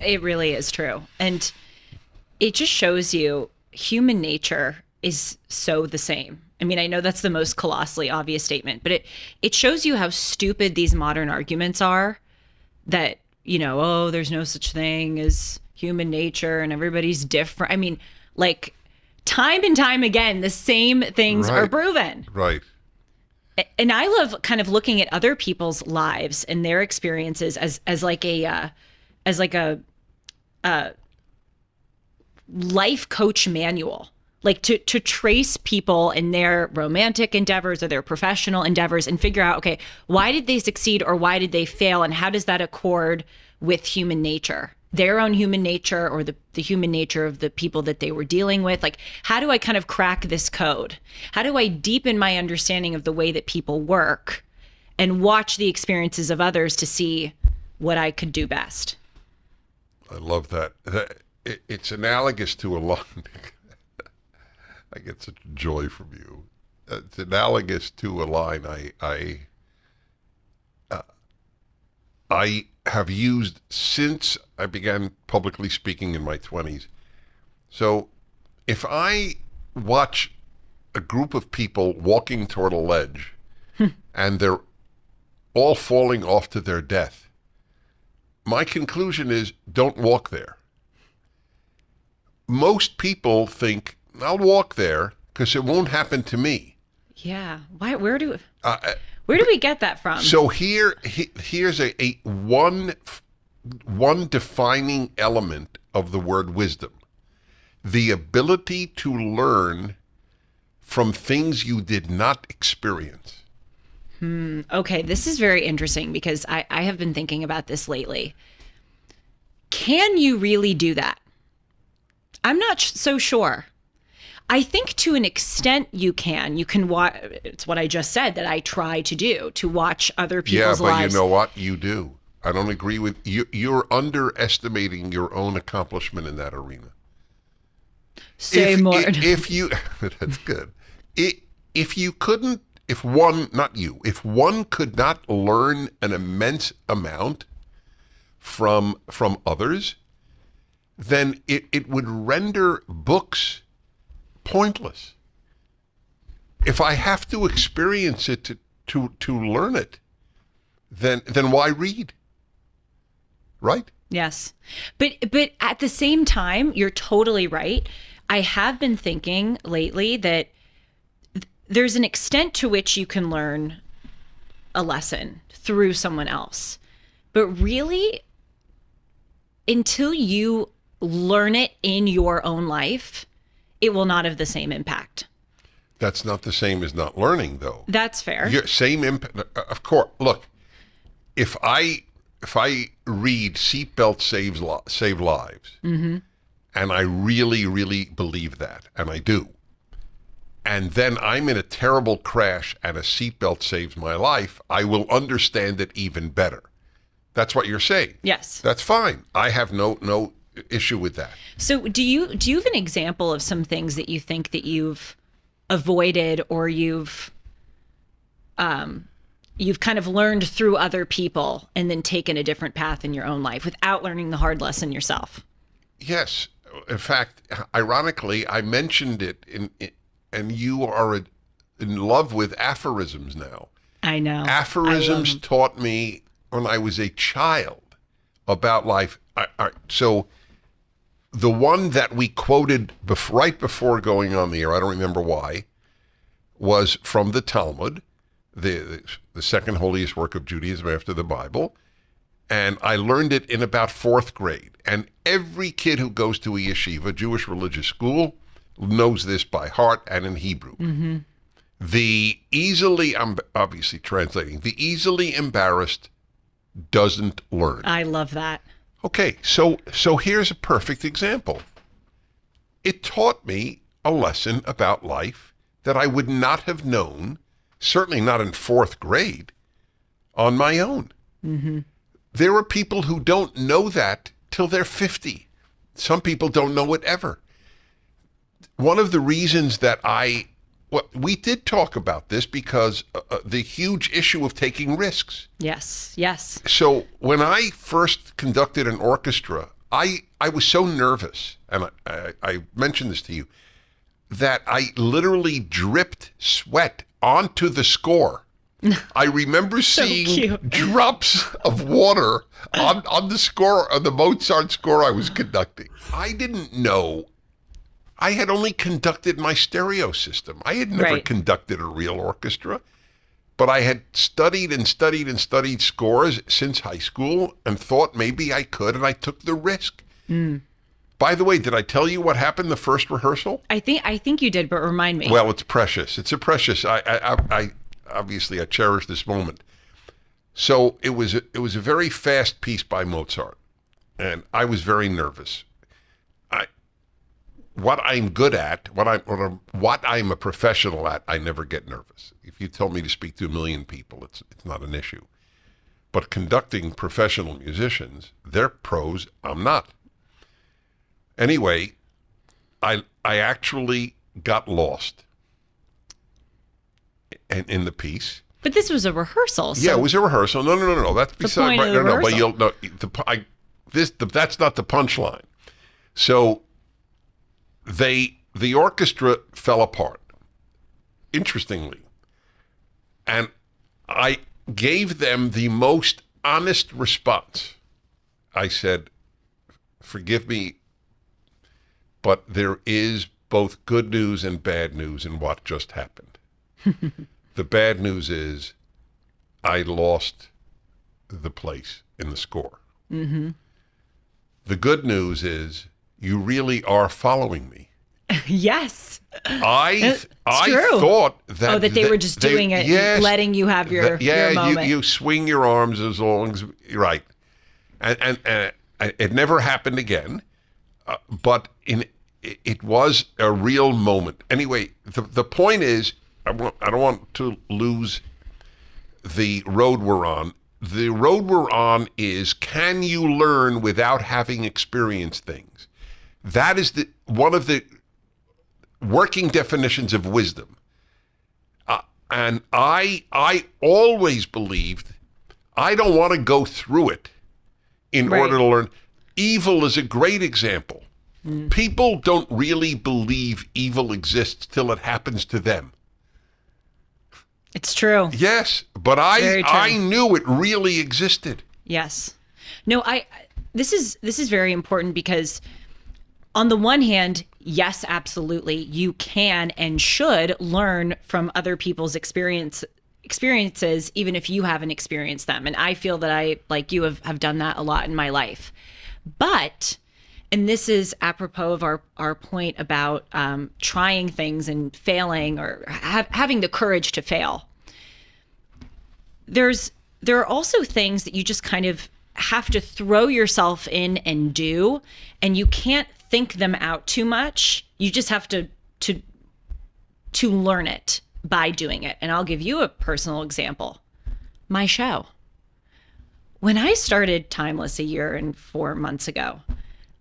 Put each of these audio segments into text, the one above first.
It really is true. And it just shows you human nature is so the same. I mean, I know that's the most colossally obvious statement, but it shows you how stupid these modern arguments are that, oh, there's no such thing as human nature and everybody's different. I mean, like time and time again, the same things are proven. Right. And I love kind of looking at other people's lives and their experiences as like a life coach manual, like to trace people in their romantic endeavors or their professional endeavors and figure out, okay, why did they succeed or why did they fail? And how does that accord with human nature, their own human nature or the human nature of the people that they were dealing with? Like, how do I kind of crack this code? How do I deepen my understanding of the way that people work and watch the experiences of others to see what I could do best? I love that. It's analogous to a lot. I get such joy from you. It's analogous to a line I have used since I began publicly speaking in my 20s. So if I watch a group of people walking toward a ledge and they're all falling off to their death, my conclusion is don't walk there. Most people think, I'll walk there because it won't happen to me. Yeah. Why? Where do we get that from? So here's a one defining element of the word wisdom: the ability to learn from things you did not experience. Okay, this is very interesting because I have been thinking about this lately. Can you really do that? I'm not so sure. I think to an extent you can. You can watch. It's what I just said that I try to do, to watch other people's lives. Yeah, but you know what? You do. I don't agree with you. You're underestimating your own accomplishment in that arena. Say more. If you, that's good. If you couldn't, if one could not learn an immense amount from others, then it would render books pointless. If I have to experience it to learn it, then why read? Right? Yes. But at the same time, you're totally right. I have been thinking lately that there's an extent to which you can learn a lesson through someone else. But really, until you learn it in your own life, it will not have the same impact. That's not the same as not learning, though. That's fair. Same impact, of course. Look, if I read Seatbelts Save Lives, mm-hmm. and I really, really believe that, and I do, and then I'm in a terrible crash and a seatbelt saves my life, I will understand it even better. That's what you're saying. Yes. That's fine. I have no issue with that. So do you have an example of some things that you think that you've avoided or you've kind of learned through other people and then taken a different path in your own life without learning the hard lesson yourself? Yes. In fact, ironically, I mentioned it and you are in love with aphorisms now. I know. Aphorisms taught me when I was a child about life. So the one that we quoted right before going on the air, I don't remember why, was from the Talmud, the second holiest work of Judaism after the Bible. And I learned it in about fourth grade. And every kid who goes to a yeshiva, Jewish religious school, knows this by heart and in Hebrew. Mm-hmm. I'm obviously translating, the easily embarrassed doesn't learn. I love that. Okay, so here's a perfect example. It taught me a lesson about life that I would not have known, certainly not in fourth grade, on my own. Mm-hmm. There are people who don't know that till they're 50. Some people don't know it ever. One of the reasons that we did talk about this because the huge issue of taking risks. Yes, yes. So when I first conducted an orchestra I was so nervous, and I mentioned this to you, that I literally dripped sweat onto the score. I remember seeing cute. drops of water on the score, on the Mozart score I was conducting. I didn't know. I had only conducted my stereo system. I had never Right. conducted a real orchestra, but I had studied and studied and studied scores since high school and thought maybe I could, and I took the risk. By the way, did I tell you what happened the first rehearsal? I think you did, but remind me. Well, it's precious. It's a precious. I obviously I cherish this moment. So it was a very fast piece by Mozart, and I was very nervous. What I'm good at, what I'm a professional at, I never get nervous. If you tell me to speak to 1 million people, it's not an issue. But conducting professional musicians, they're pros. I'm not. Anyway, I actually got lost in the piece. But this was a rehearsal. So Yeah, it was a rehearsal. No. That's beside. point of the No. But rehearsal. you'll no. That's not the punchline. So the orchestra fell apart. Interestingly, and I gave them the most honest response. I said, "Forgive me, but there is both good news and bad news in what just happened." The bad news is I lost the place in the score. Mm-hmm. The good news is you really are following me. Yes. I true. thought that That they were just doing it, yes, letting you have your moment. you swing your arms as long as right, and it never happened again, but it was a real moment. Anyway, the point is, I don't want to lose the road we're on. The road we're on is, can you learn without having experienced things? That is one of the working definitions of wisdom. And I always believed I don't want to go through it in Right. order to learn. Evil is a great example. People don't really believe evil exists till it happens to them. It's true. Yes, but Very true. I knew it really existed. Yes. No, this is very important because on the one hand, yes, absolutely, you can and should learn from other people's experiences, even if you haven't experienced them. And I feel that I, like you, have done that a lot in my life. But, and this is apropos of our point about trying things and failing, or having the courage to fail. There are also things that you just kind of have to throw yourself in and do, and you can't think them out too much. You just have to learn it by doing it. And I'll give you a personal example. My show. When I started Timeless a year and 4 months ago,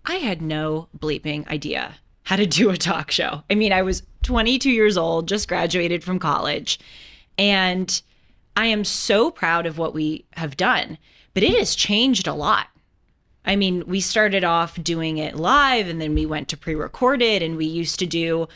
I had no bleeping idea how to do a talk show. I mean, I was 22 years old, just graduated from college, and I am so proud of what we have done, but it has changed a lot. I mean, we started off doing it live, and then we went to pre-recorded, and we used to do,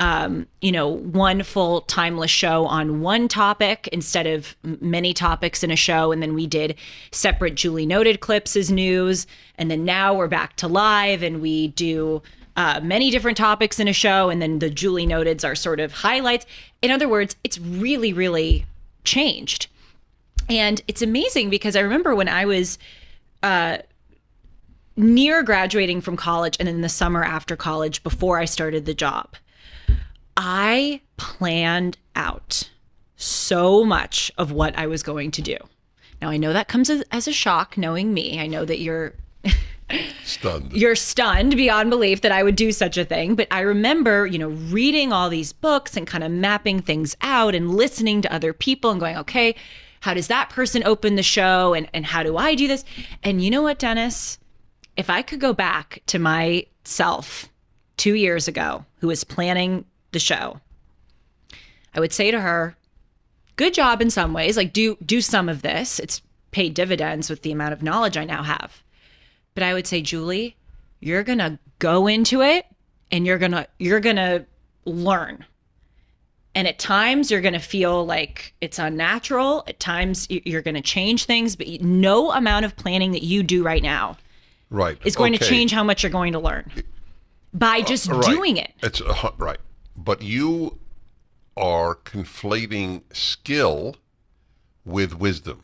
one full timeless show on one topic instead of many topics in a show. And then we did separate Julie Noted clips as news. And then now we're back to live, and we do many different topics in a show. And then the Julie Noteds are sort of highlights. In other words, it's really, really changed. And it's amazing because I remember when I was near graduating from college, and in the summer after college, before I started the job, I planned out so much of what I was going to do. Now, I know that comes as a shock, knowing me. I know that you're Stunned. You're stunned beyond belief that I would do such a thing. But I remember, reading all these books and kind of mapping things out and listening to other people and going, okay, how does that person open the show? And how do I do this? And you know what, Dennis? If I could go back to myself 2 years ago, who was planning the show, I would say to her, good job in some ways, like do some of this. It's paid dividends with the amount of knowledge I now have. But I would say, Julie, You're going to go into it and you're going to learn. And at times you're going to feel like it's unnatural. At times you're going to change things, but no amount of planning that you do right now is going to change how much you're going to learn by just doing it. It's right. But you are conflating skill with wisdom.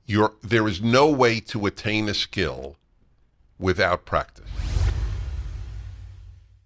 There is no way to attain a skill without practice.